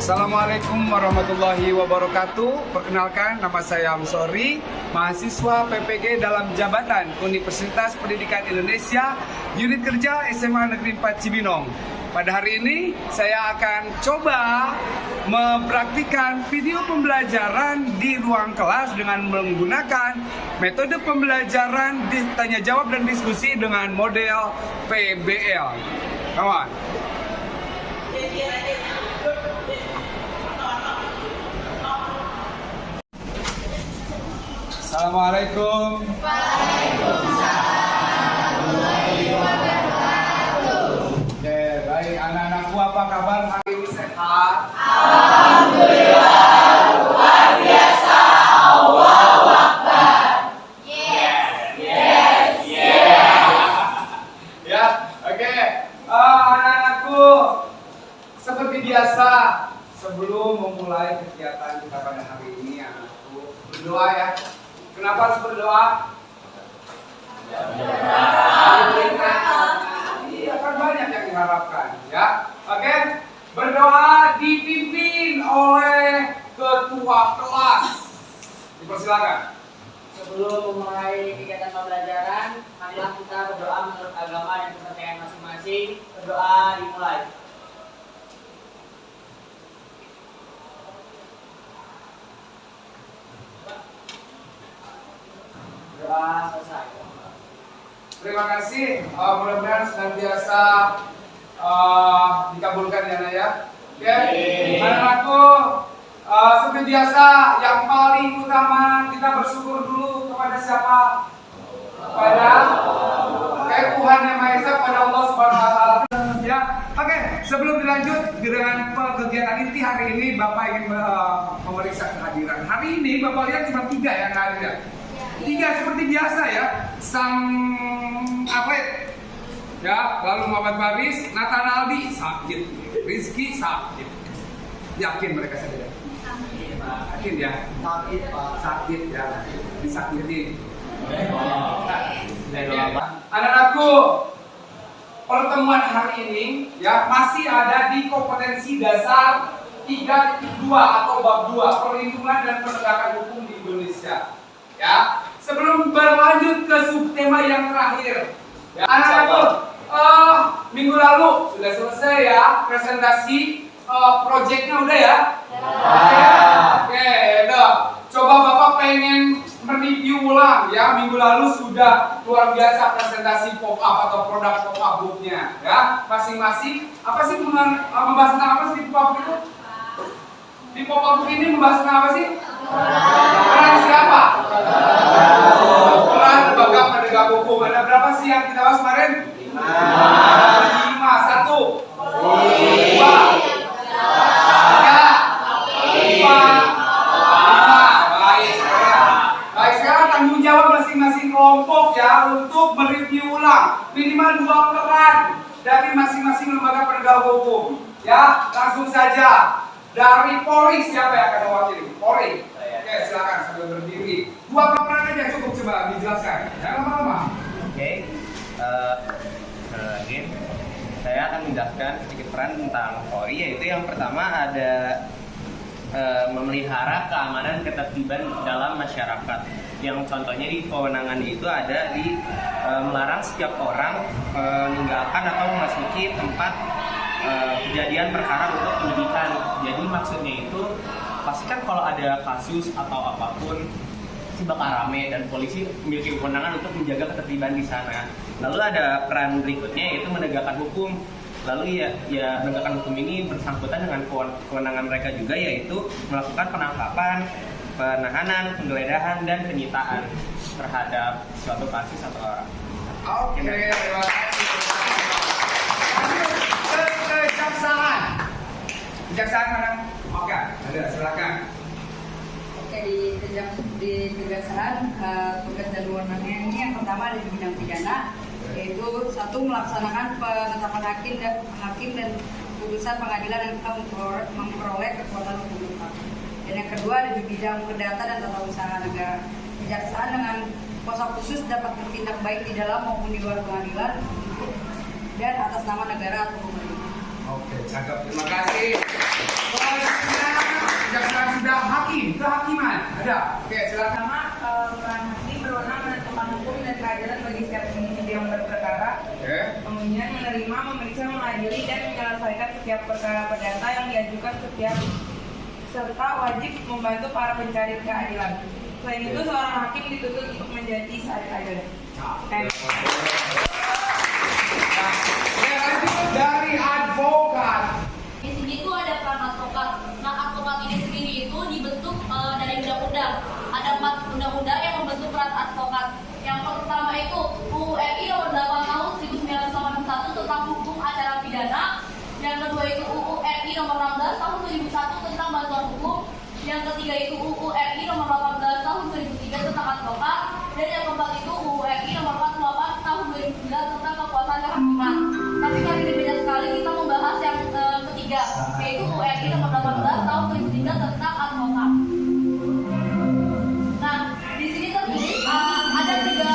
Assalamualaikum warahmatullahi wabarakatuh. Perkenalkan, nama saya Amsori, mahasiswa PPG dalam jabatan Universitas Pendidikan Indonesia, unit kerja SMA Negeri 4 Cibinong. Pada hari ini saya akan coba mempraktikkan video pembelajaran di ruang kelas dengan menggunakan metode pembelajaran tanya jawab dan diskusi dengan model PBL. Come on. Assalamualaikum. Waalaikumsalam warahmatullahi wabarakatuh. Oke, baik anak-anakku, apa kabar hari ini, sehat? Alhamdulillah, luar biasa. Allahu Akbar. Yes. Ya, oke. Anak-anakku, seperti biasa, sebelum memulai kegiatan kita pada hari ini, anakku berdoa ya. Kenapa harus berdoa? Iya, kan banyak yang diharapkan, ya. Oke, berdoa dipimpin oleh ketua kelas. Dipersilakan. Sebelum memulai kegiatan pembelajaran, marilah kita berdoa menurut agama dan kepercayaan masing-masing. Berdoa dimulai. Doa selesai. Terima kasih. Mudah-mudahan senantiasa dikabulkan ya, Nak ya. Oke, anak-anakku, seperti biasa, yang paling utama kita bersyukur dulu kepada siapa? Kepada Tuhan Yang Maha Esa, pada Allah Subhanahu Wa Taala. Ya, oke. Sebelum dilanjut dengan kegiatan inti hari ini, Bapak ingin memeriksa kehadiran. Hari ini Bapak lihat cuma 3 yang hadir ya. 3 seperti biasa ya, sang atlet ya, lalu Muhammad Faris, Nathan Aldi sakit, Rizky sakit. Yakin mereka sakit ya? Yakin ya? Sakit ya, disakitin. Anak-anakku, pertemuan hari ini ya masih ada di kompetensi dasar 3.2 atau bab 2, perlindungan dan penegakan hukum di Indonesia. Ya, sebelum berlanjut ke subtema yang terakhir, ya, anak-anakku, minggu lalu sudah selesai ya presentasi proyeknya udah ya? Oke, udah. Coba Bapak pengen mereview ulang ya, minggu lalu sudah luar biasa presentasi pop-up atau produk pop-up booknya ya, masing-masing. Apa sih membahas tentang apa sih di pop-up itu? Di pop-up book ini membahas tentang apa sih? Peran siapa? Peran lembaga penegak hukum. Ada berapa sih yang kita bahas kemarin? 5. 1, 2, 3, 4, 5. Baik, sekarang tanggung jawab masing-masing kelompok ya untuk mereview ulang minimal 2 peran dari masing-masing lembaga penegak hukum. Ya, langsung saja. Dari Polri, siapa yang akan mewakili? Polri. Oke, silakan sambil berdiri. 2 peran aja cukup, coba dijelaskan. Jangan lama-lama. Oke, saya akan menjelaskan sedikit peran tentang Polri, yaitu yang pertama ada memelihara keamanan ketertiban dalam masyarakat. Yang contohnya di kewenangan itu ada di melarang setiap orang meninggalkan atau memasuki tempat kejadian perkara untuk penyidikan. Jadi maksudnya itu pastikan kalau ada kasus atau apapun pasti bakal rame dan polisi memiliki kewenangan untuk menjaga ketertiban di sana. Lalu ada peran berikutnya yaitu menegakkan hukum. Lalu ya menegakkan hukum ini bersangkutan dengan kewenangan mereka juga, yaitu melakukan penangkapan, penahanan, penggeledahan dan penyitaan terhadap suatu kasus atau orang. Oke, terima kasih. Kejaksaan. Kejaksaan mana? Oke, ada, silakan. Oke, di kejaksaan tugas dan wewenangnya ini yang pertama ada di bidang pidana, yaitu 1, melaksanakan penetapan hakim dan putusan pengadilan yang tetap memperoleh kekuatan hukum tetap. Dan yang kedua ada di bidang perdata dan tata usaha negara. Kejaksaan dengan kuasa khusus dapat bertindak baik di dalam maupun di luar pengadilan dan atas nama negara atau pemerintah. Oke, cakep. Terima kasih. Kejaksaan sudah hakim, kehakiman. Ada. Oke, silakan. Pertama, peran hakim berwenang menentukan hukum dan keadilan bagi setiap individu yang berperkara. Oke. Kemudian menerima, memeriksa, mengadili, dan menyelesaikan setiap perkara perdata yang diajukan setiap serta wajib membantu para pencari keadilan. Selain itu, seorang hakim dituntut untuk menjadi seadil-adilnya. Lanjut dari advokat. Di sini tuh ada peran advokat. Nah, advokat ini sendiri itu dibentuk dari undang-undang. Ada 4 undang-undang yang membentuk peran advokat. Yang pertama itu UU RI nomor 8 tahun 1981 tentang hukum acara pidana. Yang kedua itu UU RI nomor 16 tahun 2001 tentang bantuan hukum. Yang ketiga itu UU RI nomor 18 tahun 2003 tentang advokat. Dan yang keempat itu UU RI nomor 48 tahun 2009 tentang kekuasaan kehakiman. Tapi kali ini banyak sekali kita membahas yang ketiga, yaitu UU RI nomor 18 tahun 2003 tentang advokat. Nah, di sini tertulis ada tiga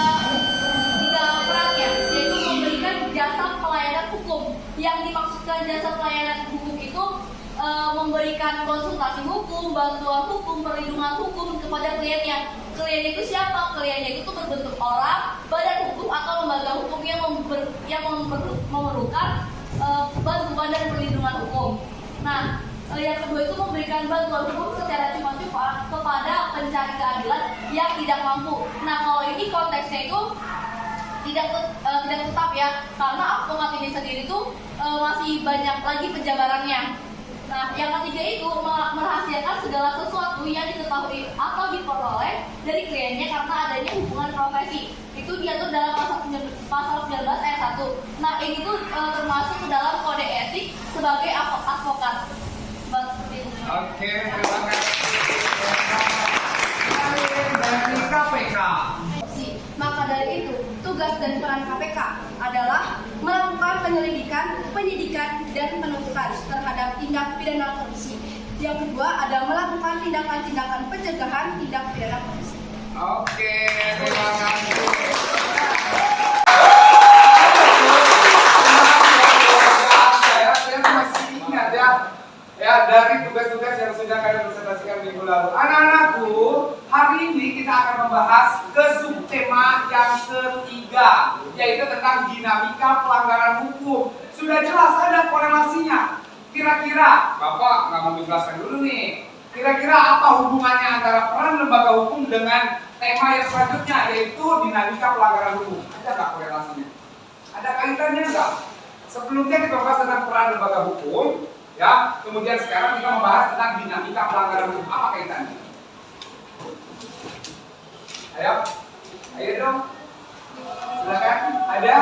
perannya, yaitu memberikan jasa pelayanan hukum. Yang dimaksudkan jasa pelayanan hukum itu memberikan konsultasi hukum, bantuan hukum, perlindungan hukum kepada kliennya. Klien itu siapa? Kliennya itu berbentuk orang, badan hukum atau lembaga hukum yang memerlukan bantuan dan perlindungan hukum. Nah, yang kedua itu memberikan bantuan hukum secara cuma-cuma kepada pencari keadilan yang tidak mampu. Nah, kalau ini konteksnya itu tidak tetap ya, karena advokat ini sendiri tuh masih banyak lagi penjabarannya. Nah, yang ketiga itu merahasiakan segala sesuatu yang diketahui atau diperoleh dari kliennya karena adanya hubungan profesi. Itu diatur dalam pasal 19 ayat 1. Nah, ini tuh termasuk ke dalam kode etik sebagai advokat. Seperti itu. Oke, terima kasih. Dari KPK. Maka dari itu, tugas dan peran KPK adalah melakukan penyelidikan, penyidikan, dan penuntutan terhadap tindak pidana korupsi. Yang kedua ada melakukan tindakan-tindakan pencegahan tindak pidana korupsi. Oke, terima kasih. Saya masih ingat ya dari tugas-tugas yang sudah kalian presentasikan minggu lalu. Anak-anakku, hari ini kita akan membahas ke subtema yang ketiga, yaitu tentang dinamika pelanggaran hukum. Sudah jelas ada korelasinya. Kira-kira, Bapak nggak mau menjelaskan dulu nih. Kira-kira apa hubungannya antara peran lembaga hukum dengan tema yang selanjutnya, yaitu dinamika pelanggaran hukum? Ada nggak korelasinya? Ada kaitannya nggak? Sebelumnya kita bahas tentang peran lembaga hukum, ya. Kemudian sekarang kita membahas tentang dinamika pelanggaran hukum. Apa kaitannya? Ayo dong. Silakan. Ada?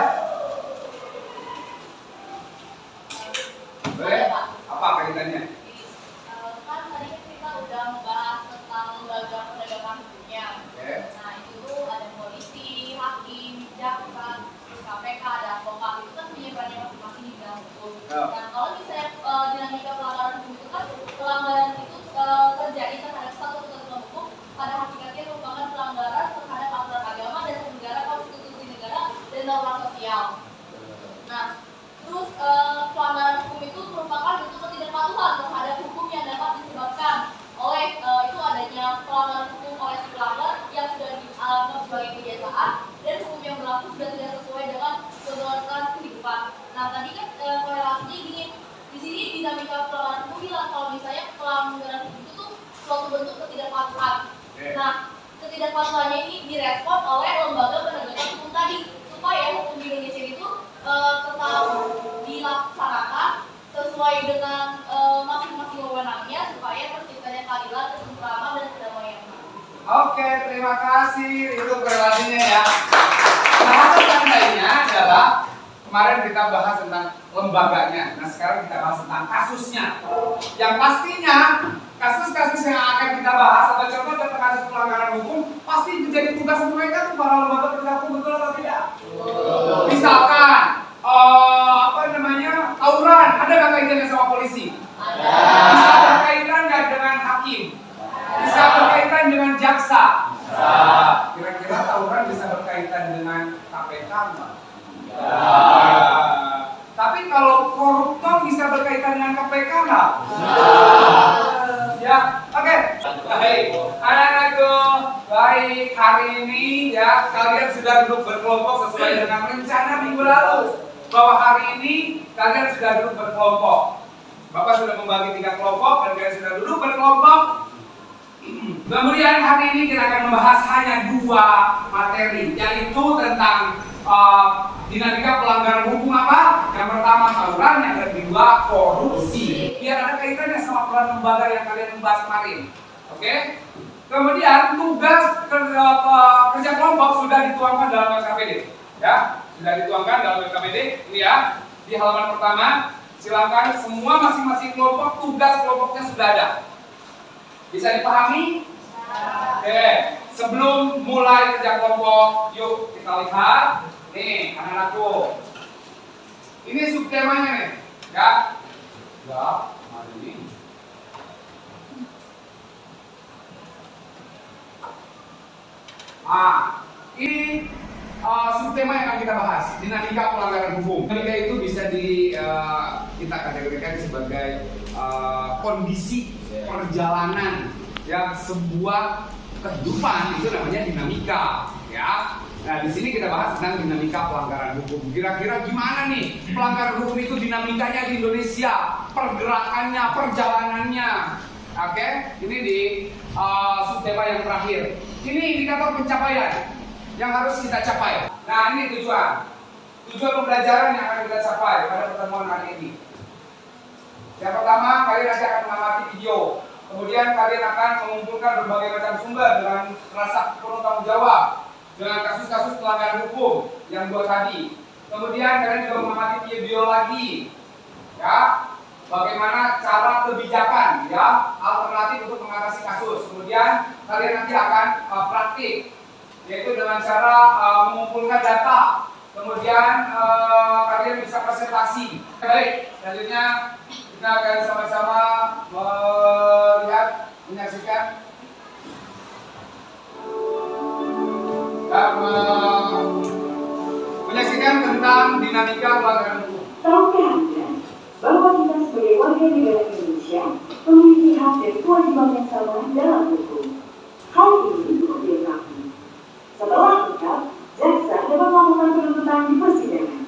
Boleh? Apa kaitannya? Kan tadi kita udah membahas tentang lembaga penegakan hukumnya. Oke. Nah, itu tuh ada polisi, hakim, jaksa, KPK, ada advokat. Itu kan punya perannya masing-masing di dalam hukum. Nah, kalau misalnya dinamika pelanggaran hukum itu kan pelanggaran itu terjadi terhadap satu ketentuan hukum, pada hakikatnya merupakan pelanggaran terhadap aturan agama, dasar negara, konstitusi negara, dan norma sosial. Nah, terus pelanggaran hukum itu merupakan bentuk ketidakpatuhan terhadap hukum yang dapat disebabkan oleh itu adanya pelanggaran hukum oleh si pelanggar yang sudah dianggap sebagai kebiasaan dan hukum yang berlaku sudah tidak sesuai dengan ketentuan kehidupan. Nah, tadi kan korelasinya gini, di sini dinamika pelanggaran hukum bilang kalau misalnya pelanggaran hukum itu tuh suatu bentuk ketidakpatuhan. Nah, ketidakpatuhannya ini direspon oleh lembaga penegakan hukum tadi supaya hukum di Indonesia itu tetap dilaksanakan sesuai dengan masing-masing wewenangnya supaya terciptanya keadilan, ketentraman, dan kedamaian. Oke, terima kasih. Itu korelasinya ya. Bahasa seandainya adalah kemarin kita bahas tentang lembaganya. Nah, sekarang kita bahas tentang kasusnya. Yang pastinya kasus-kasus yang akan kita bahas atau contoh-contoh kasus pelanggaran hukum pasti menjadi tugas mereka tuh para lembaga penegak hukum, betul atau tidak? Misalkan tawuran, ada nggak kaitannya sama polisi? Ada. Bisa berkaitan nggak dengan hakim? Bisa berkaitan dengan jaksa? Bisa. Kira-kira tawuran bisa berkaitan dengan KPK nggak? Tapi kalau koruptor bisa berkaitan nggak? Ya, oke. Baik, anak-anakku, baik, hari ini ya kalian sudah duduk berkelompok sesuai dengan rencana minggu lalu. Bahwa hari ini kalian sudah duduk berkelompok. Bapak sudah membagi 3 kelompok dan kalian sudah duduk berkelompok. Kemudian hari ini kita akan membahas hanya 2 materi, yaitu tentang dinamika pelanggaran hukum apa? Yang pertama tawuran, yang kedua korupsi. Biar ada kaitannya sama peran lembaga yang kalian bahas kemarin. Oke? Kemudian tugas kerja kelompok sudah dituangkan dalam LKPD. Ya, sudah dituangkan dalam LKPD. Ini ya, di halaman pertama. Silakan semua masing-masing kelompok tugas kelompoknya sudah ada. Bisa dipahami? Oke, sebelum mulai kerja kelompok, yuk kita lihat. Nih, anak-anakku. Ini subtemanya nih, ya. Ya, hari ini. Ini subtema yang akan kita bahas, dinamika pelanggaran hukum. Dinamika itu bisa kita kategorikan sebagai kondisi perjalanan ya sebuah kehidupan, itu namanya dinamika, ya. Nah, di sini kita bahas tentang dinamika pelanggaran hukum. Kira-kira gimana nih pelanggaran hukum itu dinamikanya di Indonesia, pergerakannya, perjalanannya. Oke, ini di subtema yang terakhir. Ini indikator pencapaian yang harus kita capai. Nah, ini tujuan pembelajaran yang akan kita capai pada pertemuan hari ini. Yang pertama, kalian nanti akan mengamati video. Kemudian kalian akan mengumpulkan berbagai macam sumber dengan rasa penuh tanggung jawab, dengan kasus-kasus pelanggaran hukum yang 2 tadi. Kemudian kalian juga mengamati video lagi, ya, bagaimana cara kebijakan, ya, alternatif untuk mengatasi kasus. Kemudian kalian nanti akan praktik, yaitu dengan cara mengumpulkan data. Kemudian kalian bisa presentasi. Baik, selanjutnya kita akan sama-sama melihat, menyaksikan dan menyaksikan tentang dinamika pelanggaran hukum. Tahukah Anda bahwa kita sebagai warga negara Indonesia memiliki hak dan kewajiban yang sama dalam hukum? Hal ini cukup dilengkapi. Setelah lengkap, jaksa dapat melakukan penuntutan di persidangan.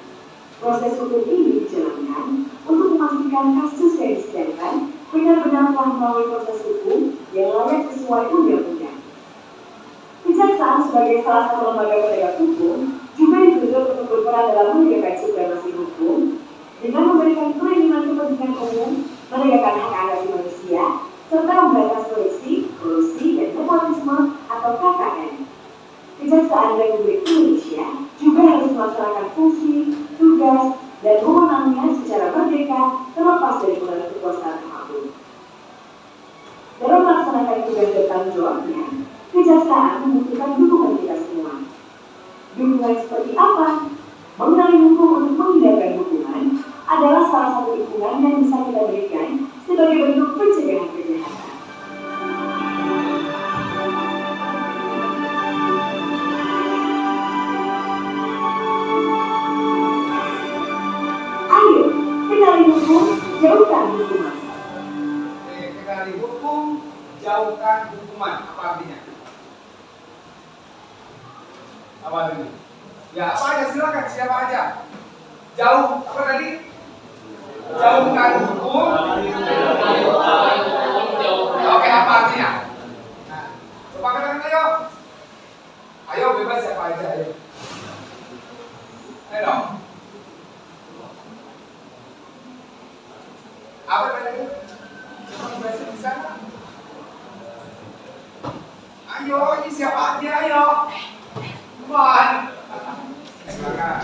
Proses hukum ini dijalankan untuk memastikan kasus yang disidangkan benar-benar telah melalui proses hukum yang layak sesuai undang-undang. Kejaksaan sebagai salah satu lembaga penegak hukum juga dituntut untuk berperan dalam menegakkan supremasi hukum dengan memberikan perlindungan kepentingan umum, menegakkan hak asasi manusia, serta memberantas korupsi, dan nepotisme atau KKN. Kejaksaan Republik Indonesia juga harus melaksanakan fungsi, tugas, dan wewenangnya secara merdeka terlepas dari pengaruh kekuasaan apapun. Dalam melaksanakan tugas dan tanggung jawabnya, kejaksaan membutuhkan dukungan kita semua. Dukungan seperti apa? Mengenai hukum untuk menghindarkan hukuman adalah salah satu dukungan yang bisa kita berikan sebagai bentuk pencegahan kejahatan. Ayo, kenali hukum, jauhkan hukuman. Kenali hukum, jauhkan hukuman. Apa artinya? Apa artinya? Ya, apa aja, silakan, siapa aja. Jauh, apa tadi? Jauhkan hukum. Oke, apa artinya? Nah, coba katakan ayo. Ayo, bebas siapa aja, ayo. Ayo dong. Apa tadi? Coba bisa. Ayo, ini siapa aja, ayo. Buan.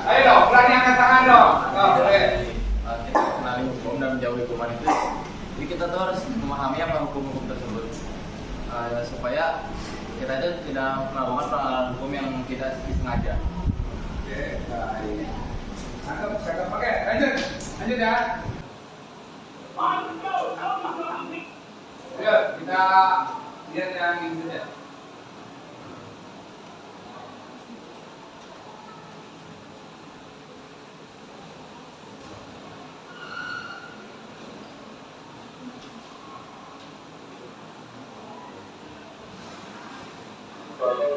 Ayo dong, berani angkat tangan dong. Boleh. Kita mengenali hukum dan menjauhi hukuman itu, jadi kita tuh harus memahami apa hukum-hukum tersebut supaya kita itu tidak melakukan pelanggaran hukum yang tidak disengaja. Oke, baik. Cakep. Oke, lanjut ya. Ayo, kita lihat yang ini saja.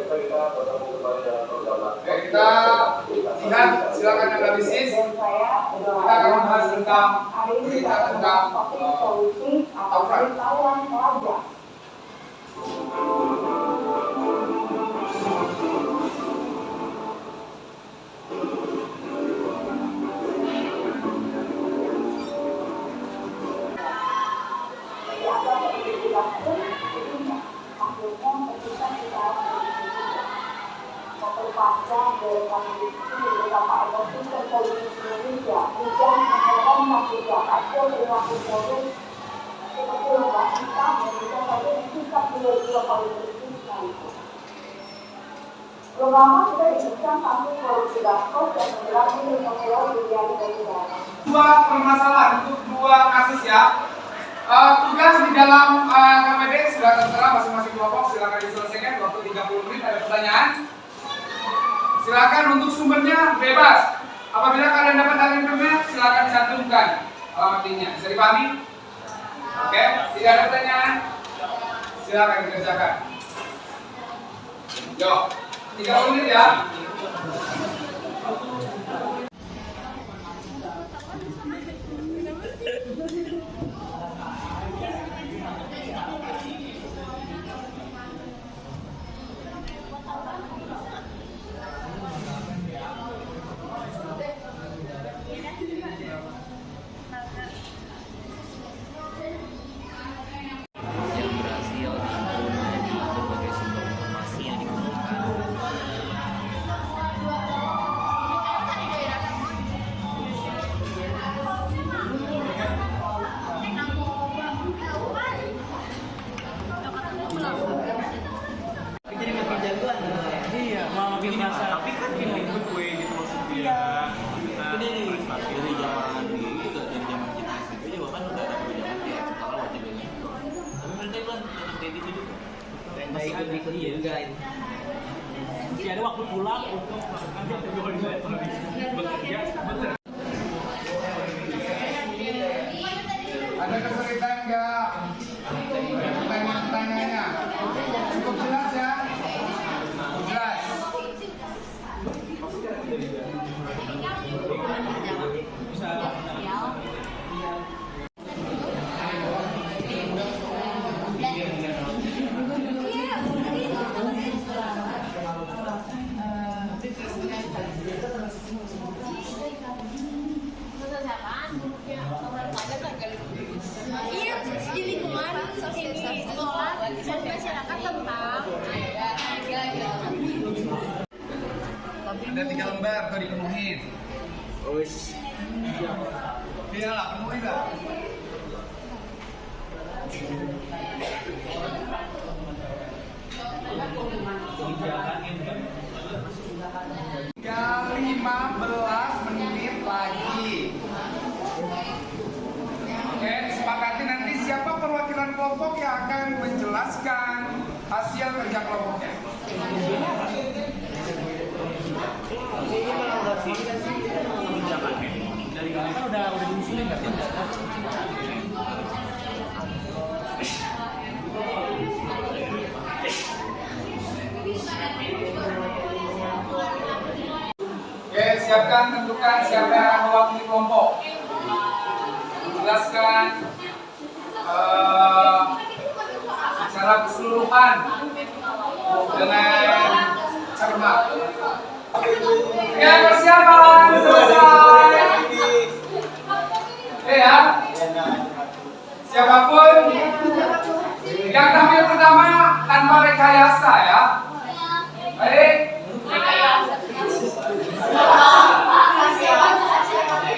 Oke, kita lihat, silakan analisis. Kita akan membahas tentang berita tentang tawuran. Dua permasalahan untuk dua kasus ya. Tugas di dalam KPD sudah tertera masing-masing kelompok, silakan diselesaikan waktu 30 menit. Ada pertanyaan? Silakan, untuk sumbernya bebas. Apabila kalian dapat dari internet, silakan cantumkan alamat linknya. Bisa dipahami? Oke, tidak ada pertanyaan? Silakan dikerjakan. Yuk, 30 menit ya. Tapi kan ini gue gitu maksudnya. Nah, dari zaman itu dari zaman kita SMP juga kan udah ada kebijakan kayak sekolah wajib ini. Tapi mereka kan tetap kayak gitu juga. Masih ada iya juga ini. Masih ada waktu pulang untuk melakukan bekerja. Ada kesulitan nggak? Pertanyaannya cukup jelas ya? Jelas. Iya, di lingkungan ini sekolah dan masyarakat tentang Ada 3 lembar tuh dipenuhin. Iya lah, penuhin lah. Tinggal 15 menit lagi. Oke, disepakati nanti siapa perwakilan kelompok yang akan menjelaskan hasil kerja kelompoknya. Dari kalian kan udah diusulin nggak sih? Oke, siapkan, tentukan siapa yang akan mewakili kelompok. Jelaskan secara keseluruhan dengan cermat. Ya, persiapan selesai. Oke ya. Siapapun yang tampil pertama tanpa rekayasa ya. Baik.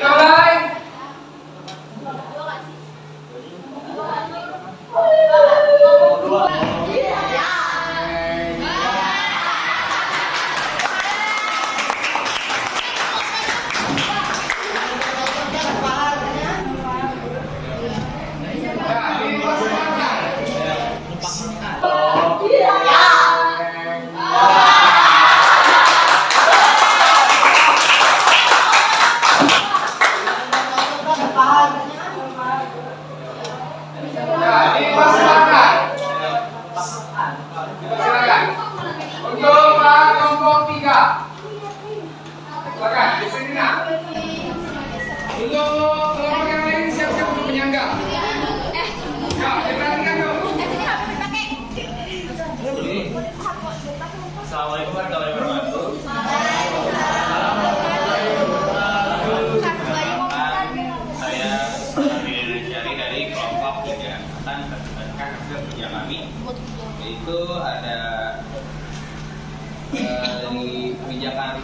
Mulai. yaitu ada dari kebijakan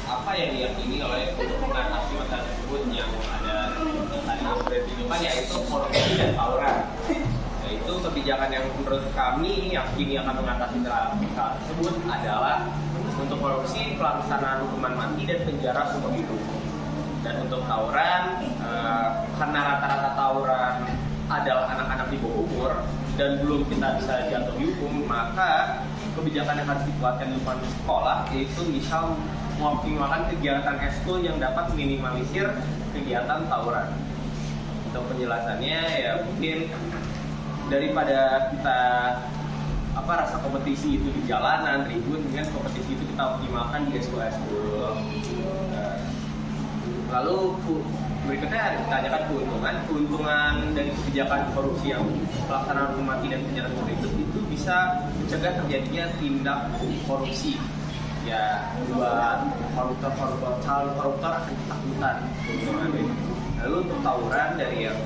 apa yang diyakini oleh untuk mengatasi masalah tersebut yang ada di depan, yaitu korupsi dan tawuran. Yaitu kebijakan yang menurut kami yakini akan mengatasi masalah tersebut adalah untuk korupsi pelaksanaan hukuman mati dan penjara seumur hidup. Dan untuk tawuran, karena rata-rata tawuran adalah anak-anak di bawah umur dan belum kita bisa jatuh hukum, maka kebijakan yang harus dikuatkan di depan sekolah yaitu misal mengoptimalkan kegiatan ekskul yang dapat minimalisir kegiatan tawuran. Untuk penjelasannya ya mungkin daripada kita rasa kompetisi itu di jalanan ribut, dengan kompetisi itu kita optimalkan di ekskul. Lalu berikutnya ditanyakan keuntungan dari kebijakan korupsi yang pelaksanaan hukuman mati dan penjara seumur hidup itu bisa mencegah terjadinya tindak korupsi. Ya, buat calon koruptor akan ketakutan. Lalu untuk tawuran dari yang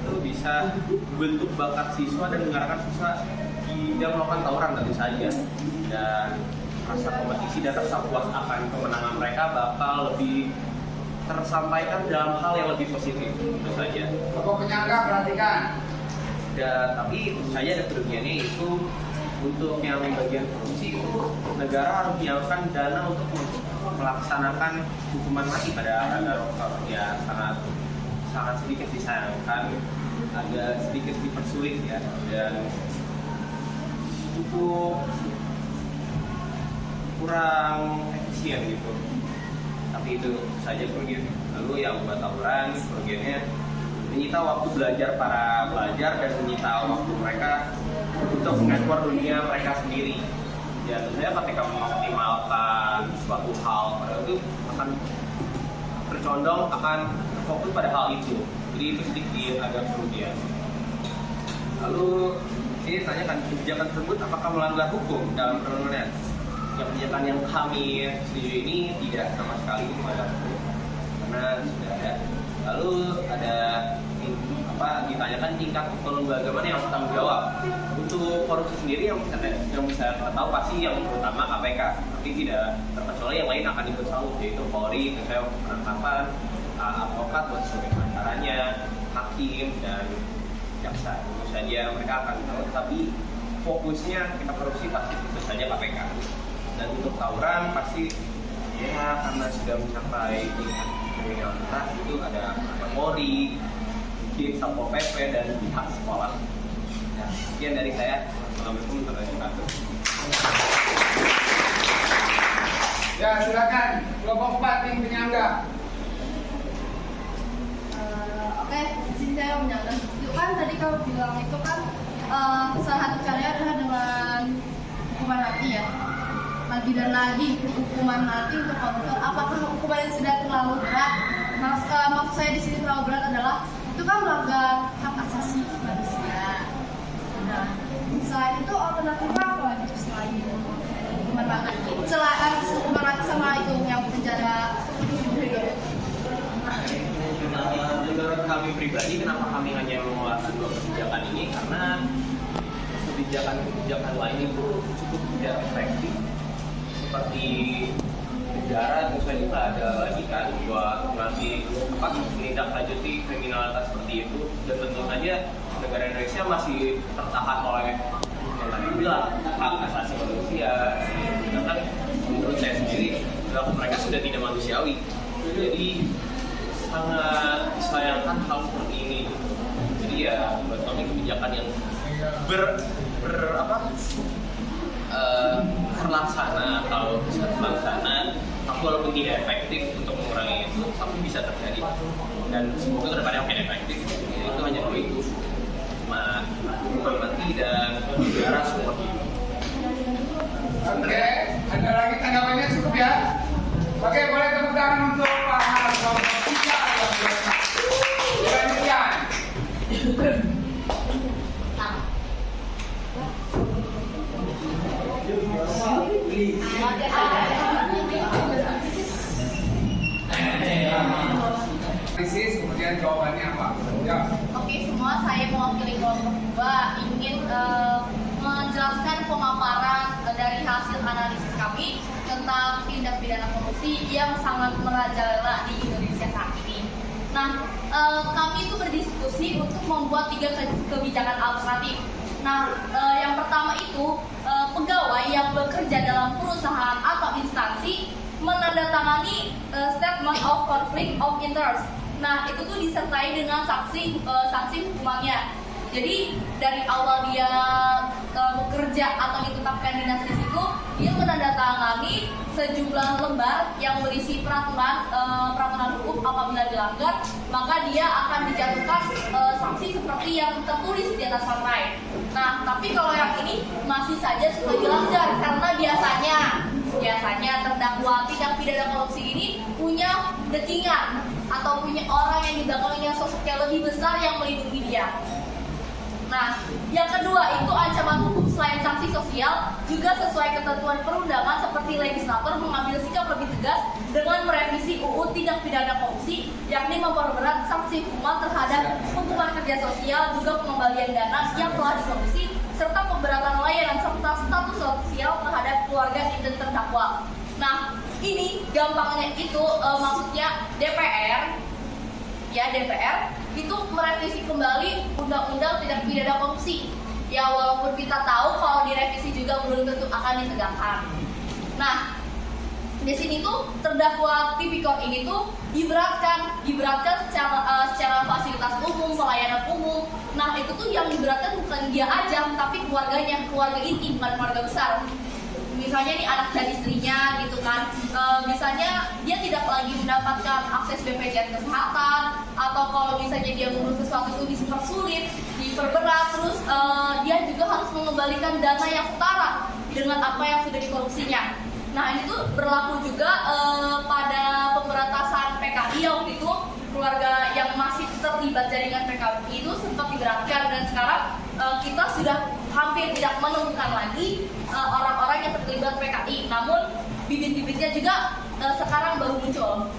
itu bisa bentuk bakat siswa dan menggerakkan siswa tidak melakukan tawuran tentu saja, dan rasa kompetisi dan rasa puas akan kemenangan mereka bakal lebih tersampaikan dalam hal yang lebih positif tentu saja. Pokok penyangga perhatikan. Dan tapi tentu saja ada kerugiannya, itu untuk yang bagian korupsi itu negara harus menyalurkan dana untuk melaksanakan hukuman mati pada koruptor. Ya sangat sedikit disayangkan, agak sedikit dipersulit ya, dan cukup kurang efisien gitu. Tapi itu saja kerugian. Lalu yang buat tawuran, kerugiannya menyita waktu belajar para pelajar dan menyita waktu mereka untuk mengeksplor dunia mereka sendiri. Ya tentu saja ketika mengoptimalkan suatu hal, itu akan bercondong akan fokus pada hal itu. Jadi itu sedikit agak kerugian. Lalu ini tanyakan kebijakan tersebut apakah melanggar hukum dalam perundang-undangan? Yang kebijakan yang kami setuju ini tidak sama sekali melanggar hukum karena sudah ada. Lalu ada ditanyakan tingkat kelembagaan mana yang bertanggung jawab untuk korupsi sendiri. Yang bisa kita tahu pasti yang terutama KPK, tapi tidak terkecuali yang lain akan ikut sahut, yaitu Polri, misalnya penangkapan, advokat buat sebagai pengacaranya, hakim dan jaksa. Tentu saja mereka akan tahu, tapi fokusnya kita korupsi pasti tentu saja KPK. Dan untuk tawuran pasti ya karena sudah mencapai tingkat kriminalitas itu ada Polri, mungkin Satpol PP dan pihak sekolah. Ya, sekian dari saya. Assalamualaikum warahmatullahi wabarakatuh. Ya silakan kelompok 4 tim penyangga. Oke, di sini saya menyampaikan itu kan tadi kalau bilang itu kan salah satu caranya adalah dengan hukuman mati ya. Lagi dan lagi hukuman mati untuk koruptor. Apakah hukuman yang sudah terlalu berat? Maksud saya di sini terlalu berat adalah itu kan melanggar hak asasi manusia. Nah, selain itu alternatifnya apa lagi selain hukuman mati? Selain hukuman mati sama itu yang penjara hidup. Menurut kami pribadi, kenapa kami hanya mengeluarkan 2 kebijakan ini? Karena kebijakan lain itu cukup tidak efektif. Seperti penjara, tentu saja nggak ada lagi kan buat ngasih menindaklanjuti kriminalitas seperti itu. Dan tentu saja negara Indonesia masih tertahan oleh yang tadi bilang hak asasi manusia. Sedangkan menurut saya sendiri perilaku mereka sudah tidak manusiawi. Jadi sangat disayangkan hal seperti ini. Jadi ya menurut kami kebijakan yang terlaksana atau bisa terlaksana, tapi walaupun tidak efektif untuk mengurangi itu, tapi bisa terjadi. Dan semoga kedepannya akan efektif. Ya, itu hanya itu, cuma hukuman mati dan penjara semua. Oke, ada lagi tanggapannya cukup ya? Oke, boleh tepuk tangan untuk Pak Harso. Demikian. Krisis, kemudian jawabannya apa? Ya. Oke, semua saya mewakili kelompok 2 ingin menjelaskan pemaparan dari hasil analisis kami tentang tindak pidana korupsi yang sangat merajalela di Indonesia saat ini. Nah, kami itu berdiskusi untuk membuat 3 kebijakan alternatif. Nah, yang pertama itu pegawai yang bekerja dalam perusahaan atau instansi menandatangani statement of conflict of interest. Nah, itu tuh disertai dengan sanksi hukumannya. Jadi dari awal dia bekerja atau ditetapkan dinas di situ, dia menandatangani sejumlah lembar yang berisi peraturan hukum. Apabila dilanggar, maka dia akan dijatuhkan sanksi seperti yang tertulis di atas materai. Nah, tapi kalau yang ini masih saja suka dilanggar karena biasanya terdakwa tindak pidana korupsi ini punya backingan atau punya orang yang di belakangnya sosoknya lebih besar yang melindungi dia. Nah, yang kedua itu ancaman hukum selain sanksi sosial juga sesuai ketentuan perundangan seperti legislator mengambil sikap lebih tegas dengan merevisi UU Tindak Pidana Korupsi, yakni memperberat sanksi hukuman terhadap hukuman kerja sosial, juga pengembalian dana yang telah dikorupsi, serta pemberatan layanan serta status sosial terhadap keluarga dan terdakwa. Nah, ini gampangnya itu maksudnya DPR itu merevisi kembali undang-undang tindak pidana korupsi. Ya, walaupun kita tahu kalau direvisi juga belum tentu akan ditegakkan. Nah, di sini tuh terdakwa tipikor ini tuh diberatkan secara fasilitas umum, pelayanan umum. Nah, itu tuh yang diberatkan bukan dia aja, tapi keluarganya, keluarga inti, bukan keluarga besar. Misalnya nih anak dan istrinya gitu kan, misalnya dia tidak lagi mendapatkan akses BPJS kesehatan, atau kalau misalnya dia ngurus sesuatu itu dipersulit, diperberat, terus dia juga harus mengembalikan dana yang setara dengan apa yang sudah dikorupsinya. Nah, ini tuh berlaku juga pada pemberantasan PKI waktu itu. Keluarga yang masih terlibat jaringan PKI itu sempat diberatkan, dan sekarang kita sudah hampir tidak menemukan lagi orang-orang yang terlibat PKI. Namun bibit-bibitnya juga sekarang baru muncul.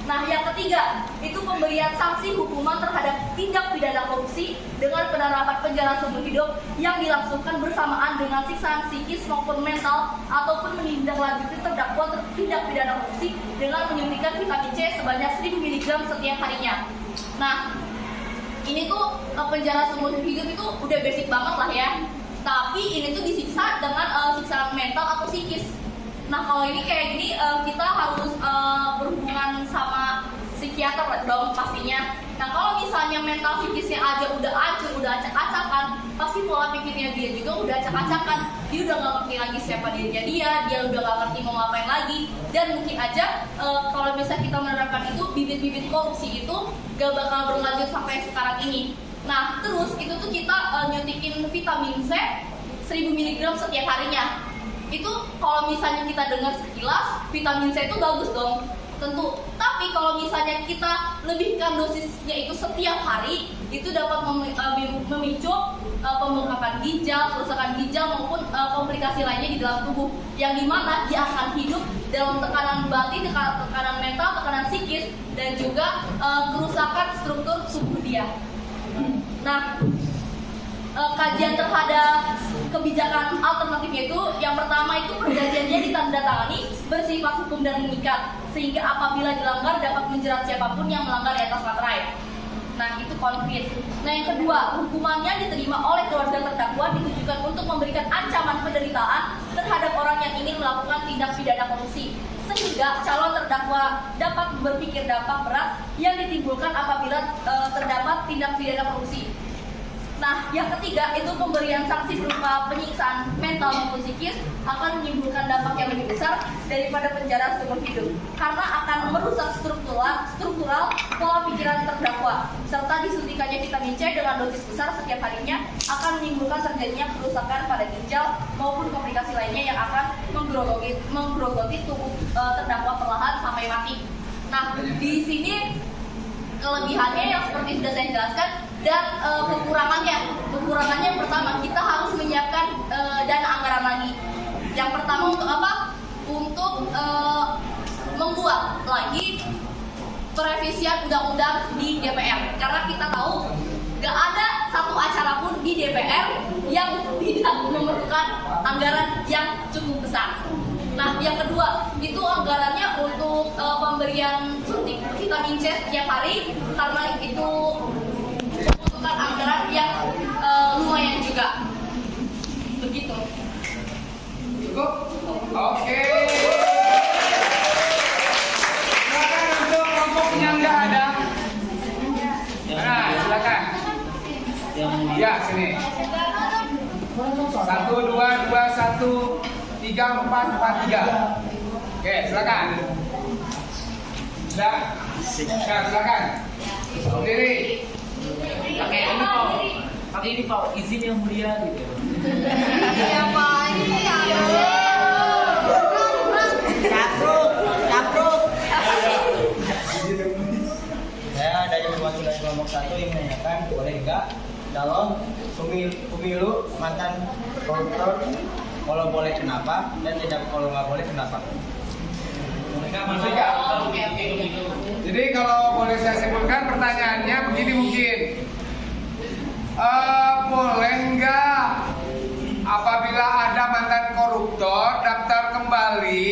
Nah, yang ketiga itu pemberian sanksi hukuman terhadap tindak pidana korupsi dengan penerapan penjara seumur hidup yang dilangsungkan bersamaan dengan siksaan psikis maupun mental, ataupun menindaklanjuti terdakwa tindak pidana korupsi dengan menyuntikkan vitamin C sebanyak 1000 mg setiap harinya. Nah, ini tuh penjara seumur hidup itu udah basic banget lah ya. Tapi ini tuh disiksa dengan siksaan mental atau psikis. Nah, kalau ini kayak gini kita harus berhubungan sama psikiater dong pastinya. Nah, kalau misalnya mental psikisnya aja udah hancur, udah acak-acakan, pasti pola pikirnya dia juga udah acak-acakan. Dia udah gak ngerti lagi siapa dia udah gak ngerti mau ngapain lagi. Dan mungkin aja kalau misalnya kita menerapkan itu, bibit-bibit korupsi itu gak bakal berlanjut sampai sekarang ini. Nah, terus itu tuh kita nyuntikin vitamin C 1000 mg setiap harinya. Itu kalau misalnya kita dengar sekilas, vitamin C itu bagus dong, tentu. Tapi kalau misalnya kita lebihkan dosisnya itu setiap hari, itu dapat memicu pembengkakan ginjal, kerusakan ginjal, maupun komplikasi lainnya di dalam tubuh, yang dimana dia akan hidup dalam tekanan batin, tekanan mental, tekanan psikis, dan juga kerusakan struktur tubuh dia. Nah, kajian terhadap kebijakan alternatifnya itu, yang pertama itu perjanjiannya ditandatangani bersifat hukum dan mengikat, sehingga apabila dilanggar dapat menjerat siapapun yang melanggar di atas materai. Nah, itu konkret. Nah, yang kedua, hukumannya diterima oleh keluarga terdakwa ditujukan untuk memberikan ancaman penderitaan terhadap orang yang ingin melakukan tindak pidana korupsi, sehingga calon terdakwa dapat berpikir dampak berat yang ditimbulkan apabila terdapat tindak pidana korupsi. Nah, yang ketiga itu pemberian sanksi berupa penyiksaan mental maupun psikis akan menimbulkan dampak yang lebih besar daripada penjara seumur hidup, karena akan merusak struktural pola pikiran terdakwa, serta disuntikannya vitamin C dengan dosis besar setiap harinya akan menimbulkan terjadinya kerusakan pada ginjal maupun komplikasi lainnya yang akan menggerogoti tubuh terdakwa perlahan sampai mati. Nah, di sini kelebihannya yang seperti sudah saya jelaskan, dan kekurangannya yang pertama, kita harus menyiapkan dana anggaran lagi. Yang pertama untuk apa? Untuk membuat lagi perevisian undang-undang di DPR, karena kita tahu gak ada satu acara pun di DPR yang tidak memerlukan anggaran yang cukup besar. Nah, yang kedua itu anggarannya untuk pemberian suntik vitamin C setiap hari, karena itu membutuhkan anggaran yang lumayan juga. Begitu. Cukup? Oke. Silakan untuk kelompok yang nggak ada. Nah, silakan. Ya, sini. 1, 2, 2, 1, 3, 4, 4, 3. Oke, silakan. Sudah? Nah, silakan. Berdiri. Pakai ini Pak, izin yang mulia gitu. Siapa ini ya? Capruk. Saya dari perwakilan kelompok 1 yang menanyakan, boleh nggak dalam pemilu mantan koruptor, kalau boleh kenapa, dan tidak kalau nggak boleh kenapa? Jadi kalau boleh saya simpulkan pertanyaannya begini mungkin. Boleh nggak apabila ada mantan koruptor daftar kembali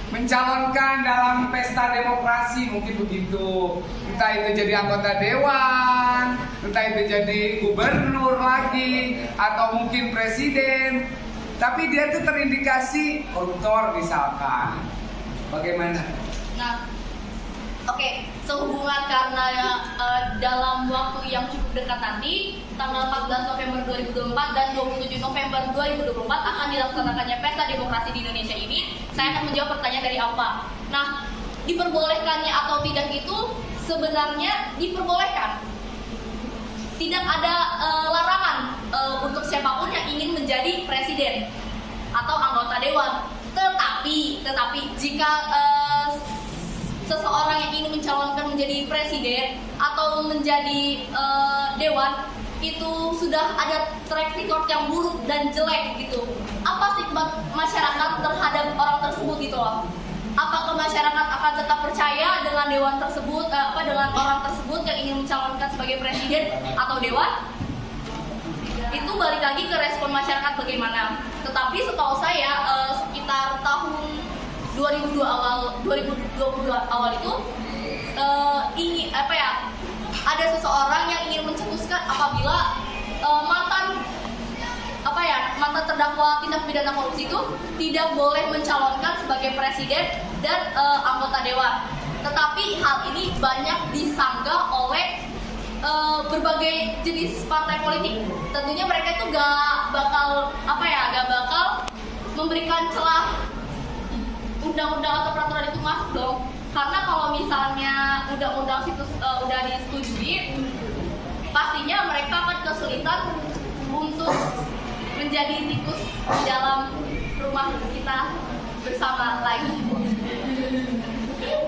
mencalonkan dalam pesta demokrasi, mungkin begitu, entah itu jadi anggota dewan, entah itu jadi gubernur lagi, atau mungkin presiden, tapi dia tuh terindikasi koruptor misalkan, bagaimana? Nah, oke, sehubungan karena dalam waktu yang cukup dekat nanti, tanggal 14 November 2024 dan 27 November 2024 akan dilaksanakannya pesta demokrasi di Indonesia ini, saya akan menjawab pertanyaan dari Alfa. Nah, diperbolehkannya atau tidak itu sebenarnya diperbolehkan. Tidak ada larangan untuk siapapun yang ingin menjadi presiden atau anggota dewan. Tetapi jika seseorang yang ingin mencalonkan menjadi presiden atau menjadi dewan itu sudah ada track record yang buruk dan jelek gitu. Apa stigma masyarakat terhadap orang tersebut gitu loh? Apakah masyarakat akan tetap percaya dengan dewan tersebut, dengan orang tersebut yang ingin mencalonkan sebagai presiden atau dewan? Itu balik lagi ke respon masyarakat bagaimana. Tetapi setahu saya sekitar tahun 2022 awal itu ingin ada seseorang yang ingin mencetuskan apabila mantan terdakwa tindak pidana korupsi itu tidak boleh mencalonkan sebagai presiden dan anggota dewan. Tetapi hal ini banyak disanggah oleh berbagai jenis partai politik. Tentunya mereka itu gak bakal memberikan celah undang-undang atau peraturan itu masuk dong. Karena kalau misalnya undang-undang situ udah disetujui, pastinya mereka akan kesulitan untuk menjadi tikus di dalam rumah kita bersama lagi.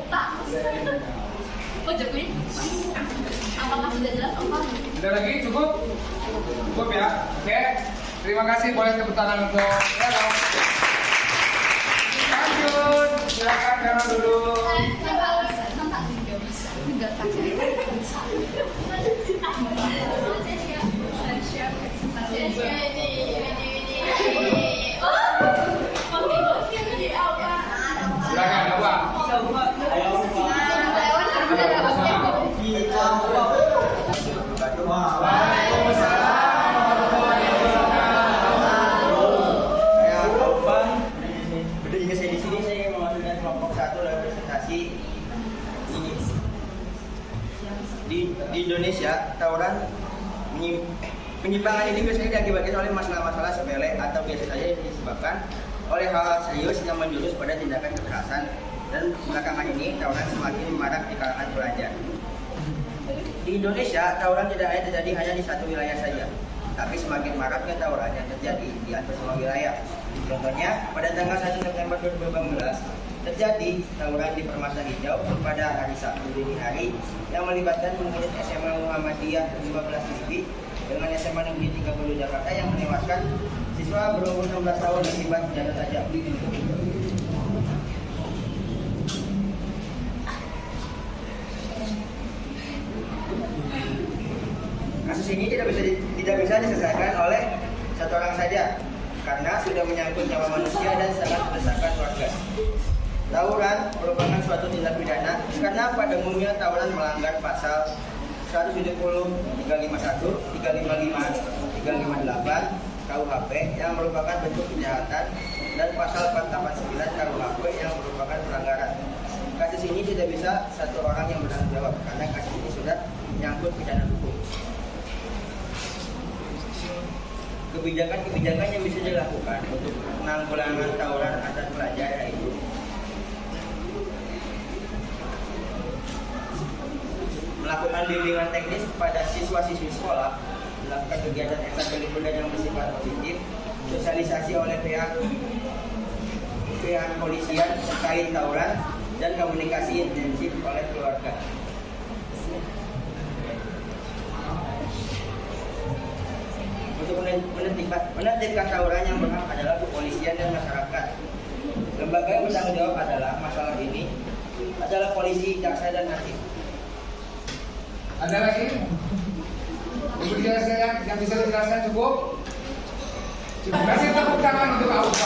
Tak. Kok Jokowi? Apakah sudah jelas apa? Ada lagi? Cukup? Cukup ya? Oke. Terima kasih, boleh tepuk tangan untuk lanjut. Silakan Karo dulu. Silakan, Bapak. Di Indonesia, tawuran penyimpangan ini biasanya diakibatkan oleh masalah-masalah sepele atau biasa saja yang disebabkan oleh hal-hal serius yang menjurus pada tindakan kekerasan, dan belakangan ini tawuran semakin marak di kalangan pelajar. Di Indonesia, tawuran tidak hanya terjadi hanya di satu wilayah saja, tapi semakin maraknya tawuran yang terjadi di hampir semua wilayah. Contohnya, pada tanggal 1 September 2018 terjadi tawuran di Permata Hijau pada hari Sabtu dini hari yang melibatkan murid SMA Muhammadiyah 15 Hizbi dengan SMA Negeri 30 Jakarta yang menewaskan siswa berumur 16 tahun akibat senjata tajam. Kasus ini tidak bisa diselesaikan oleh satu orang saja karena sudah menyangkut nyawa manusia dan sangat mendesakkan warga. Tawuran merupakan suatu tindak pidana karena pada umumnya tawuran melanggar pasal 170, 351, 355, 358 KUHP yang merupakan bentuk kejahatan dan pasal 489 KUHP yang merupakan pelanggaran. Kasus ini tidak bisa satu orang yang bertanggung jawab karena kasus ini sudah menyangkut pidana hukum. Kebijakan-kebijakan yang bisa dilakukan untuk penanggulangan tawuran antar pelajar yaitu melakukan bimbingan teknis kepada siswa-siswi sekolah, melakukan kegiatan ekstrakurikuler yang bersifat positif, sosialisasi oleh pihak polisian terkait tawuran, dan komunikasi intensif oleh keluarga. Untuk menertibkan tawuran yang berhak adalah kepolisian dan masyarakat. Lembaga yang bertanggung jawab adalah masalah ini adalah polisi, jaksa, dan hakim. Ada lagi? Ibu dijelaskan yang bisa dijelaskan cukup? Cukup. Kasih tepuk tangan untuk Aufa.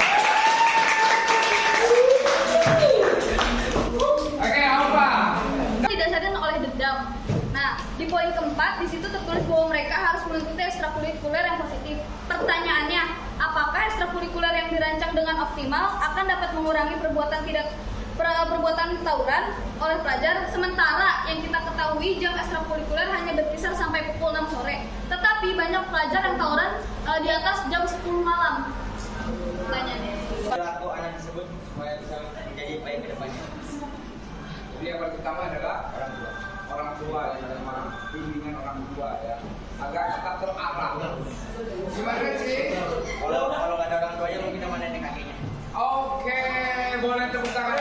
Oke, Aufa. Didasarkan oleh dendam. Nah, di poin keempat di situ tertulis bahwa mereka harus mengikuti ekstrakurikuler yang positif. Pertanyaannya, apakah ekstrakurikuler yang dirancang dengan optimal akan dapat mengurangi perbuatan tawuran oleh pelajar, sementara yang kita ketahui jam ekstrakurikuler hanya berkisar sampai pukul 6 sore. Tetapi banyak pelajar yang tawuran di atas jam 10 malam. Pertanyaannya. Perilaku anak tersebut supaya bisa menjadi baik ke depannya. Jadi yang pertama adalah orang tua yang menerima bimbingan orang tua ya, agar tetap terarah. Gimana sih? Kalau nggak ada orang tuanya mungkin sama nenek kakeknya. Oke, boleh tepuk tangan.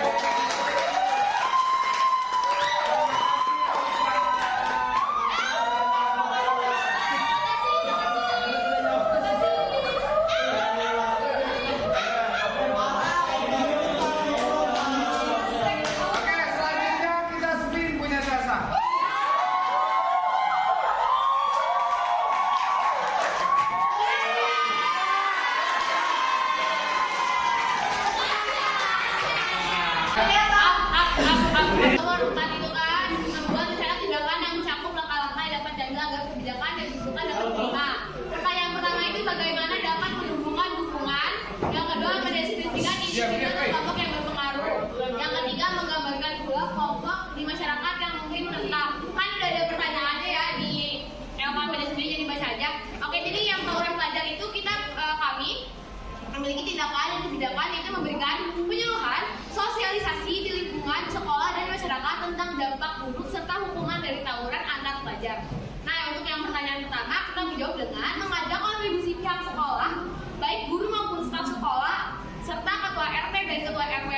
Memiliki tindakan dan kebijakan yaitu memberikan penyuluhan, sosialisasi di lingkungan sekolah dan masyarakat tentang dampak buruk serta hukuman dari tawuran antar pelajar. Nah, untuk yang pertanyaan pertama kita menjawab dengan mengajak kontribusi pihak sekolah, baik guru maupun staf sekolah, serta ketua RT dan ketua RW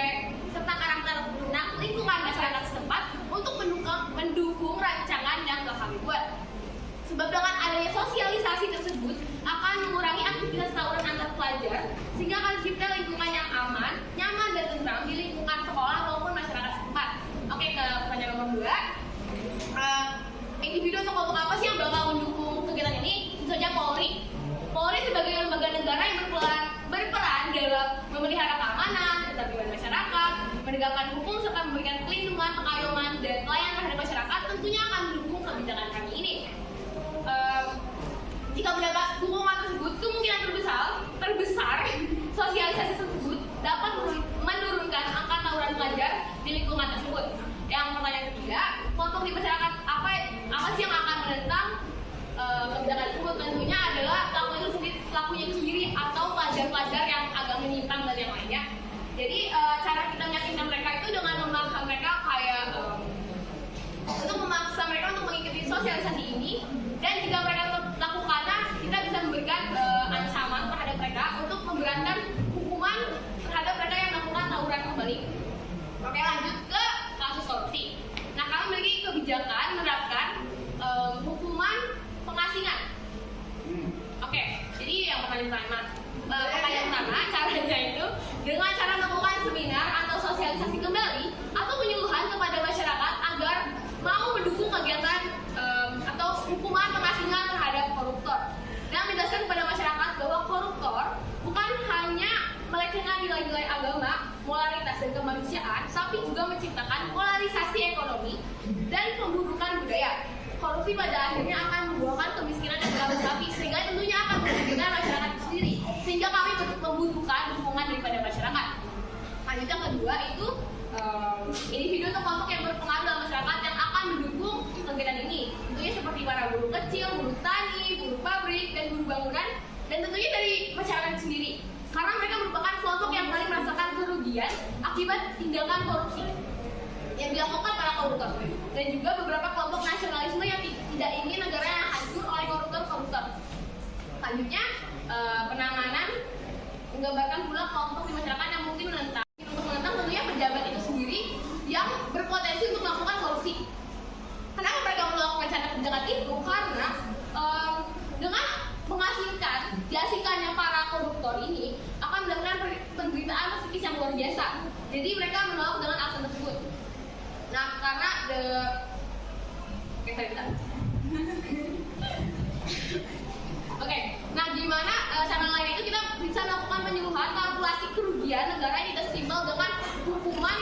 serta karakter lingkungan masyarakat setempat untuk mendukung rancangan yang telah kami buat. Sebab dengan adanya sosialisasi tersebut akan mengurangi aktivitas tawuran antar pelajar sehingga akan tercipta lingkungan yang aman, nyaman dan tentram di lingkungan sekolah maupun masyarakat setempat. Oke, ke pertanyaan nomor 2. Individu atau kelompok apa sih yang bakal mendukung kegiatan ini? Tentu saja Polri. Polri sebagai lembaga negara yang berperan dalam memelihara keamanan, ketertiban masyarakat, menegakkan hukum serta memberikan pelindungan, pengayoman dan pelayanan terhadap masyarakat tentunya akan mendukung kebijakan kami ini. Jika mendapat dukungan tersebut, kemungkinan terbesar sosialisasi tersebut dapat menurunkan angka tawuran pelajar di lingkungan tersebut. Yang pertanyaan ketiga, kelompok di masyarakat apa sih yang akan menentang kebijakan tersebut? Tentunya adalah pelakunya itu sendiri atau pelajar-pelajar yang agak menyimpang dan yang lainnya. Jadi cara kita meyakinkan mereka itu dengan memaksa mereka untuk memaksa mereka untuk mengikuti sosialisasi ini, dan jika mereka lakukannya, kita bisa memberikan ancaman terhadap mereka untuk memberatkan hukuman terhadap mereka yang melakukan tawuran kembali. Oke, lanjut ke kasus korupsi. Nah, kami memiliki kebijakan melecehkan nilai-nilai agama, moralitas dan kemanusiaan, tapi juga menciptakan polarisasi ekonomi dan pemburukan budaya. Korupsi pada akhirnya akan membuahkan kemiskinan dan berlapis lapis, sehingga tentunya akan merugikan masyarakat itu sendiri. Sehingga kami membutuhkan dukungan daripada masyarakat. Lanjut yang kedua itu individu atau kelompok yang berpengaruh dalam masyarakat yang akan mendukung kegiatan ini. Tentunya seperti para buruh kecil, buruh tani, buruh pabrik, dan buruh bangunan, dan tentunya dari masyarakat sendiri. Karena mereka merupakan kelompok yang paling merasakan kerugian akibat tindakan korupsi yang dilakukan para koruptor, dan juga beberapa kelompok nasionalisme yang tidak ingin negaranya hancur oleh koruptor. Selanjutnya, penanganan menggambarkan pula kelompok di masyarakat yang mungkin menentang tentunya pejabat itu sendiri yang berpotensi untuk melakukan korupsi. Kenapa mereka melakukan cara kebijakan itu? Karena dengan diasingkannya para koruptor ini akan mendapatkan penderitaan psikis yang luar biasa. Jadi mereka menolak dengan alasan tersebut. Nah, karena Oke, nah gimana cara lain itu kita bisa melakukan penyuluhan kalkulasi kerugian negara yang tidak setimpal dengan hukuman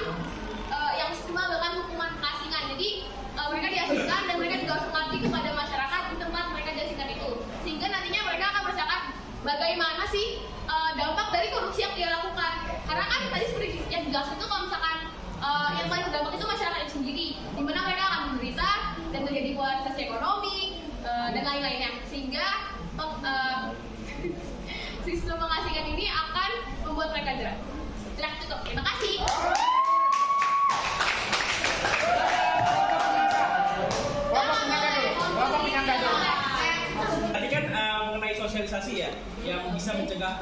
yang setimpal dengan hukuman pengasingan. Jadi mereka diasingkan dan mereka juga harus mengabdi kepada masyarakat di tempat mereka diasingkan itu, sehingga nantinya mereka akan merasakan bagaimana sih dampak dari korupsi yang dia lakukan. Karena kan tadi seperti yang dijelaskan itu, kalau misalkan yang paling berdampak itu masyarakat itu sendiri, di mana mereka akan menderita dan terjadi polarisasi ekonomi dan lain-lainnya, sehingga sistem pengasingan ini akan membuat mereka jerah. Silahkan tutup. Terima kasih. Tadi kan mengenai sosialisasi ya, yang bisa mencegah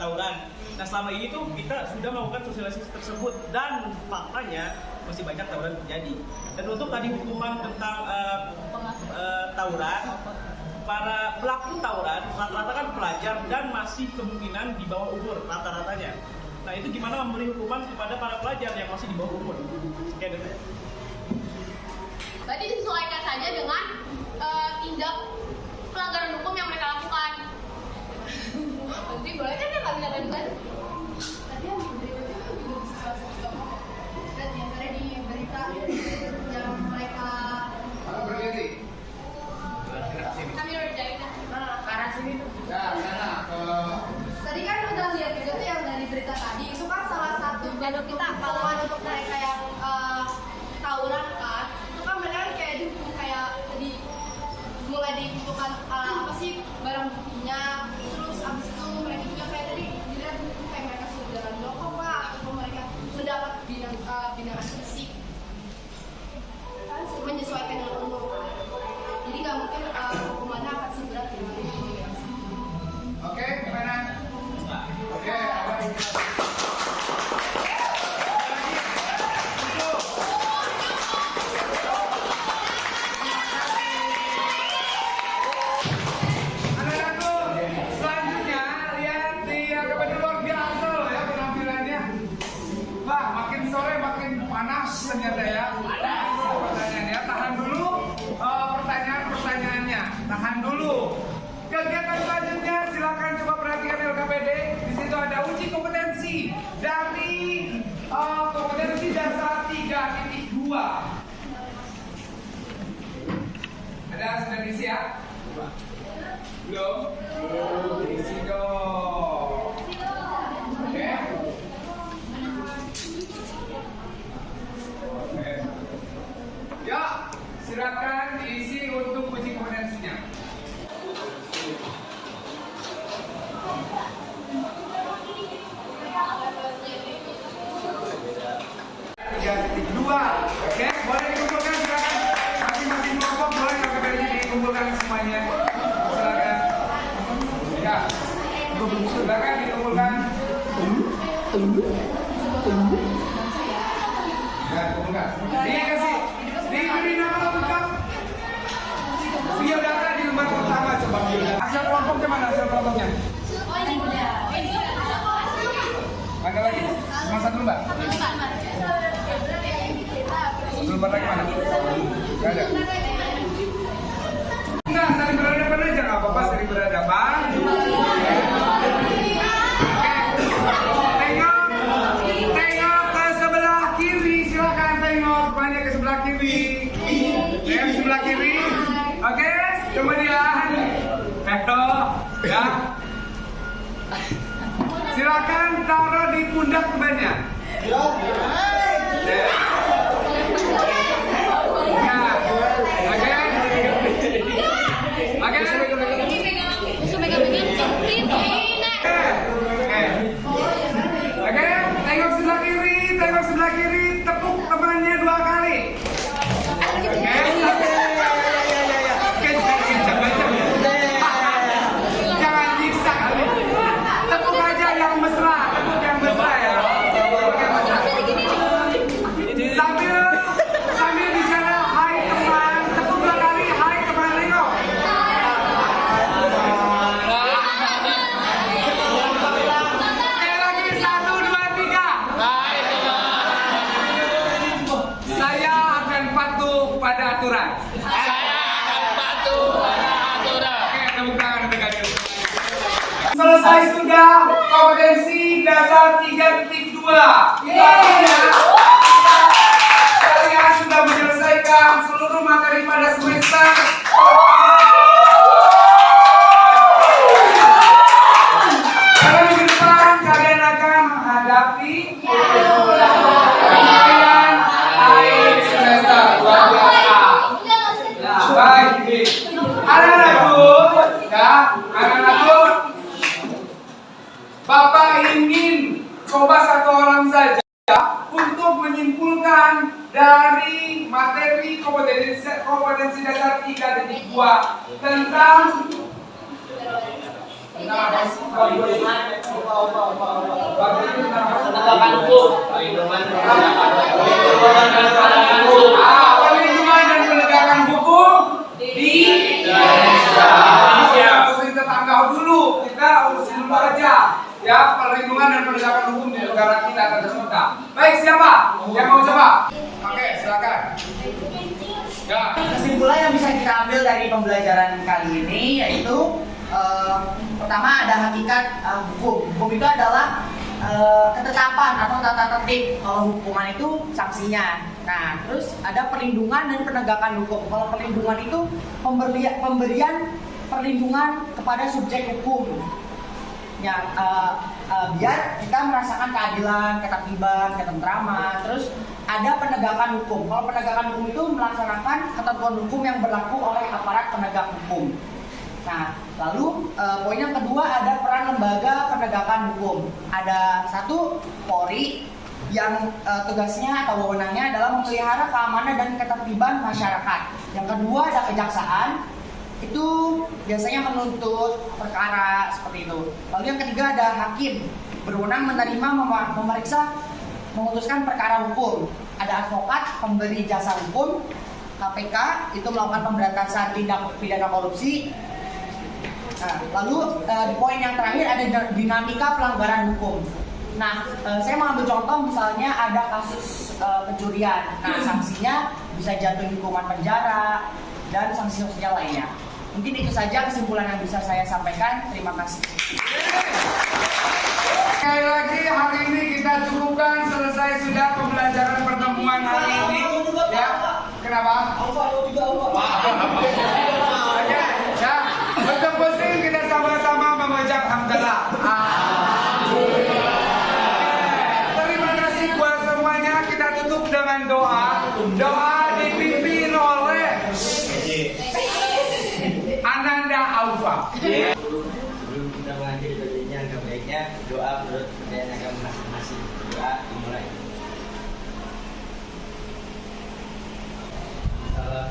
tawuran. Nah, selama ini tuh kita sudah melakukan sosialisasi tersebut dan faktanya masih banyak tawuran terjadi. Dan untuk tadi hukuman tentang tawuran, para pelaku tawuran rata-rata kan pelajar dan masih kemungkinan di bawah umur rata-ratanya. Nah, itu gimana memberi hukuman kepada para pelajar yang masih di bawah umur? Sekian dulu. Berarti disesuaikan saja dengan tindak pelanggaran hukum yang mereka lakukan. Nanti boleh kan ya kami lakukan? Tadi yang di berita itu juga bisa salah satu contoh. Dan yang ada di berita yang mereka berdiri. Kami udah jahit. Ke arah sini tuh. Ya, sana. tadi kan udah lihat juga tuh yang dari berita tadi itu kan salah satu bentuk kita kalau untuk mereka yang tawuran kan itu kan mereka kan kayak dihukum kayak mulai dikumpulkan apa sih barang buktinya, terus abis itu mereka juga kayak tadi dilihat kayak mereka sudah jalan jongkok lah atau mereka mendapat binaan fisik kan menyesuaikan dengan umur kan, jadi nggak mungkin hukumannya akan seberat dengan ini. Oke, gimana? Oke, ada anak-anakku, selanjutnya lihat di AKBD luar biasa loh ya penampilannya. Wah, makin sore makin panas ternyata ya. Pertanyaannya, tahan dulu pertanyaannya, tahan dulu. Kegiatan selanjutnya silakan coba perhatikan LKPD. Di situ ada uji kompetensi dari kompetensi dasar 3.2. Ada sudah diisi ya? Belum? Diisi dong. Oke. Ya, silakan diisi untuk uji kompetensinya. Dua, oke, boleh dikumpulkan silakan. Masing-masing kelompok boleh KPP-nya dikumpulkan semuanya. Silakan. Ya, silakan dikumpulkan. Ya, kumpulkan. Diberi nama lengkap. Biodata di lembar pertama coba biodata. Hasil kelompoknya mana hasil kelompoknya? Ada lagi? Cuma satu lembar? Satu lembar lagi mana? Gak ada? Enggak, saling berhadapan aja, gak apa-apa saling berhadapan. Oke. sebelah kiri. Oke, kemudian ya. Silakan taruh di pundak bebannya. Ya. Oke, tengok sebelah kiri, tepuk temannya 2 kali. Jangan nyiksa kali. Tepuk aja yang mesra, ya. Sambil bicara, hai teman, tepuk 2 kali, hai teman, nengok. Sekali lagi, 1, 2, 3. Saya akan patuh pada aturan. Oke, tepuk tangan untuk kalian. Selesai sudah kompetensi dasar 3.2. Artinya kalian sudah menyelesaikan seluruh materi pada semester. Karena minggu depan kalian akan menghadapi penilaian akhir semester 12A. Baik, anak-anak, Bapak ingin coba 1 orang saja untuk menyimpulkan dari materi kompetensi dasar 3.2 tentang perlindungan dan penegakan hukum di Indonesia. Kita tanggap dulu, kita urusin dulu aja. Ya, perlindungan dan penegakan hukum di negara kita tercinta. Baik, siapa yang mau coba? Oke, silakan. Ya. Kesimpulan yang bisa kita ambil dari pembelajaran kali ini yaitu pertama ada hakikat hukum. Hukum itu adalah ketetapan atau tata tertib. Kalau hukuman itu sanksinya. Nah, terus ada perlindungan dan penegakan hukum. Kalau perlindungan itu pemberian perlindungan kepada subjek hukum. Ya, biar kita merasakan keadilan, ketertiban, ketentraman. Terus ada penegakan hukum. Kalau penegakan hukum itu melaksanakan ketentuan hukum yang berlaku oleh aparat penegak hukum. Nah, lalu poin yang kedua ada peran lembaga penegakan hukum. Ada 1 Polri yang tugasnya atau wewenangnya adalah memelihara keamanan dan ketertiban masyarakat. Yang kedua ada kejaksaan, itu biasanya menuntut perkara seperti itu. Lalu yang ketiga ada hakim, berwenang menerima, memeriksa, memutuskan perkara hukum. Ada advokat, pemberi jasa hukum. KPK itu melakukan pemberantasan tindak pidana korupsi. Nah, lalu di poin yang terakhir ada dinamika pelanggaran hukum. Nah, saya mengambil contoh misalnya ada kasus pencurian. Nah, sanksinya bisa jatuh hukuman penjara dan sanksi-sanksinya lainnya. Mungkin itu saja kesimpulan yang bisa saya sampaikan. Terima kasih. Sekali lagi hari ini kita cukupkan, selesai sudah pembelajaran pertemuan hari ini. Ya, kenapa? Ya, untuk pusing kita sama-sama mengucap hamdalah. Terima kasih buat semuanya. Kita tutup dengan doa. Doa dipimpin oleh Ananda Aufa. Sebelum kita mengakhiri bagiannya, agak baiknya doa menurut kepercayaan agama masing-masing. Doa dimulai. Salam.